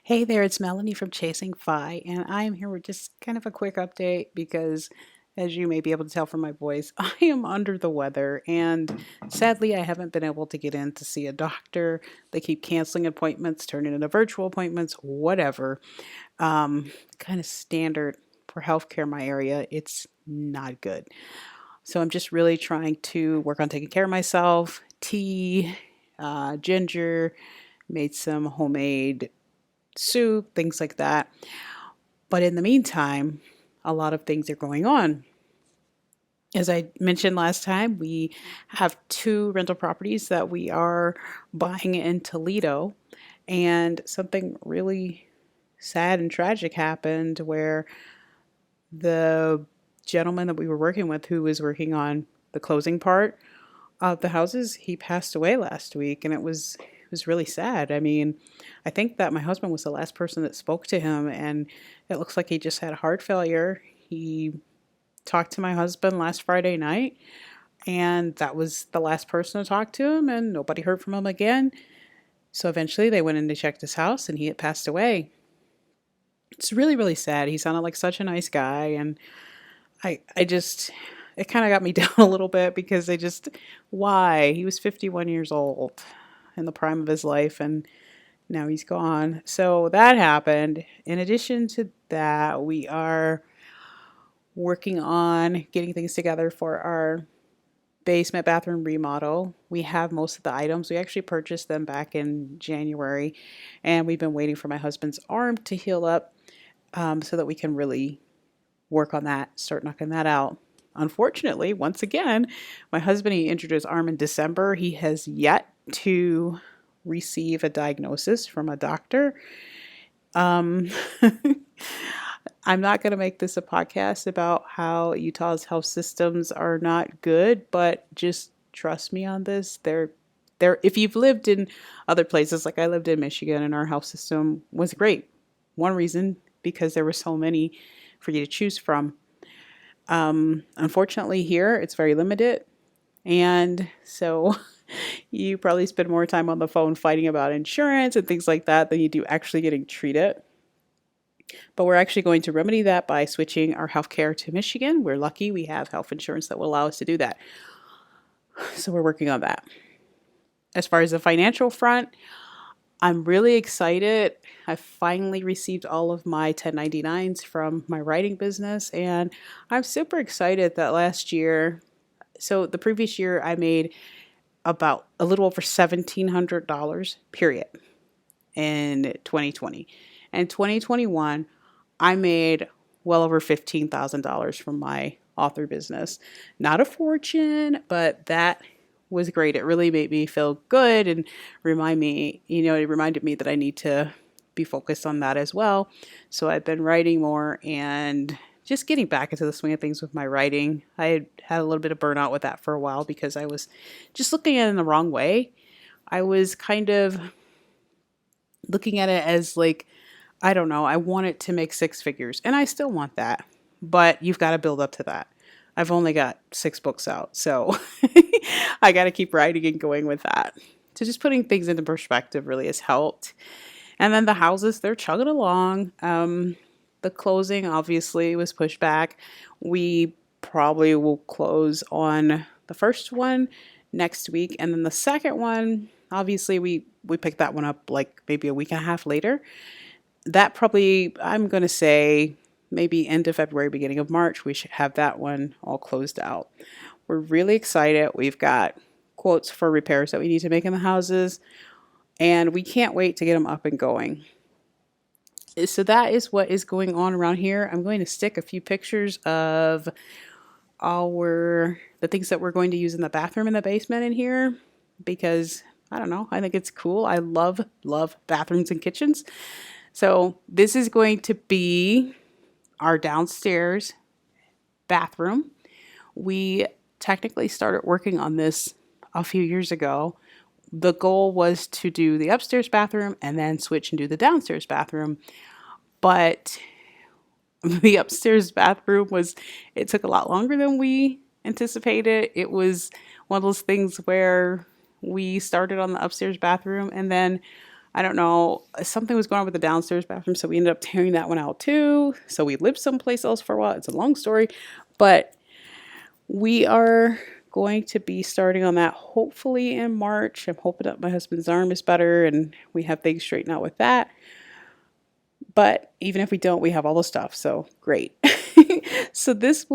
Hey there, it's Melanie from Chasing Fi, and I am here with just kind of a quick update because, as you may be able to tell from my voice, I am under the weather, and sadly, I haven't been able to get in to see a doctor. They keep canceling appointments, turning into virtual appointments, whatever. Kind of standard for healthcare in my area. It's not good. So I'm just really trying to work on taking care of myself. Tea, ginger, made some homemade soup, things like that. But in the meantime, a lot of things are going on. As I mentioned last time, we have two rental properties that we are buying in Toledo, and something really sad and tragic happened where the gentleman that we were working with, who was working on the closing part of the houses, he passed away last week, and it was really sad. I mean, I think that my husband was the last person that spoke to him, and it looks like he just had heart failure. He talked to my husband last Friday night, and that was the last person to talk to him, and nobody heard from him again. So eventually they went in to check his house, and he had passed away. It's really, really sad. He sounded like such a nice guy, and I just, it kind of got me down a little bit because why? He was 51 years old in the prime of his life, and now he's gone. So that happened. In addition to that, we are working on getting things together for our basement bathroom remodel. We have most of the items. We actually purchased them back in January, and we've been waiting for my husband's arm to heal up so that we can really work on that, start knocking that out. Unfortunately, once again, my husband, he injured his arm in December. He has yet to receive a diagnosis from a doctor. Um, I'm not going to make this a podcast about how Utah's health systems are not good, but just trust me on this. If you've lived in other places, like I lived in Michigan, and our health system was great. One reason, because there were so many for you to choose from. Unfortunately, here it's very limited. And so you probably spend more time on the phone fighting about insurance and things like that than you do actually getting treated. But we're actually going to remedy that by switching our healthcare to Michigan. We're lucky we have health insurance that will allow us to do that. So we're working on that. As far as the financial front, I'm really excited. I finally received all of my 1099s from my writing business, and I'm super excited that last year, so the previous year, I made about a little over $1,700, period, in 2020. And 2021, I made well over $15,000 from my author business. Not a fortune, but that was great. It really made me feel good and it reminded me that I need to be focused on that as well. So I've been writing more and just getting back into the swing of things with my writing. I had a little bit of burnout with that for a while because I was just looking at it in the wrong way. I was kind of looking at it as like, I don't know, I want it to make six figures, and I still want that, but you've got to build up to that. I've only got 6 books out, so I got to keep writing and going with that. So just putting things into perspective really has helped. And then the houses, they're chugging along. The closing obviously was pushed back. We probably will close on the first one next week, and then the second one, obviously we picked that one up like maybe a week and a half later. That probably, I'm going to say, maybe end of February, beginning of March, we should have that one all closed out. We're really excited. We've got quotes for repairs that we need to make in the houses, and we can't wait to get them up and going. So that is what is going on around here. I'm going to stick a few pictures of the things that we're going to use in the bathroom in the basement in here because I don't know, I think it's cool. I love bathrooms and kitchens. So this is going to be our downstairs bathroom. We technically started working on this a few years ago. The goal was to do the upstairs bathroom and then switch and do the downstairs bathroom. But the upstairs bathroom it took a lot longer than we anticipated. It was one of those things where we started on the upstairs bathroom, and then I don't know, something was going on with the downstairs bathroom, so we ended up tearing that one out too. So we lived someplace else for a while. It's a long story, but we are going to be starting on that hopefully in March. I'm hoping that my husband's arm is better and we have things straightened out with that. But even if we don't, we have all the stuff, so great. So this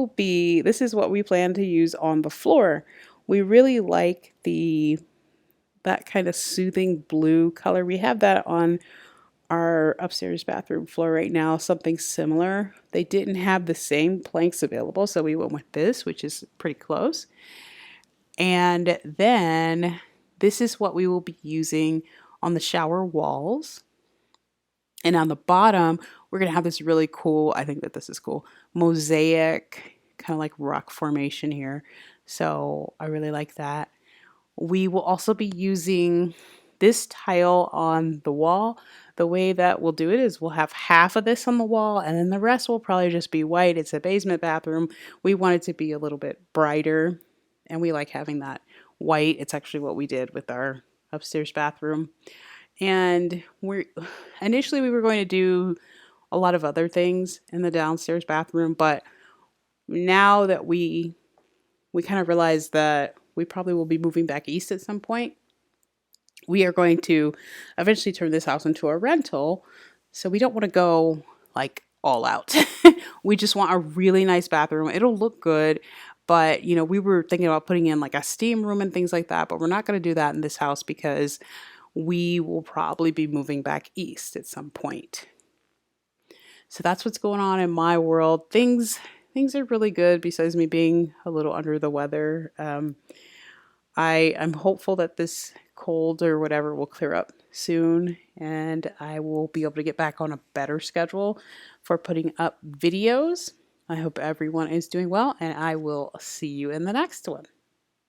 is what we plan to use on the floor. We really like that kind of soothing blue color. We have that on our upstairs bathroom floor right now, something similar. They didn't have the same planks available, so we went with this, which is pretty close. And then this is what we will be using on the shower walls. And on the bottom, we're going to have this really cool, I think that this is cool, mosaic, kind of like rock formation here. So I really like that. We will also be using this tile on the wall. The way that we'll do it is we'll have half of this on the wall and then the rest will probably just be white. It's a basement bathroom. We want it to be a little bit brighter and we like having that white. It's actually what we did with our upstairs bathroom. And initially we were going to do a lot of other things in the downstairs bathroom, but now that we kind of realized that we probably will be moving back east at some point, we are going to eventually turn this house into a rental. So we don't want to go like all out. We just want a really nice bathroom. It'll look good. But, we were thinking about putting in like a steam room and things like that, but we're not going to do that in this house because we will probably be moving back east at some point. So that's what's going on in my world. Things are really good besides me being a little under the weather. I'm hopeful that this cold or whatever will clear up soon and I will be able to get back on a better schedule for putting up videos. I hope everyone is doing well and I will see you in the next one.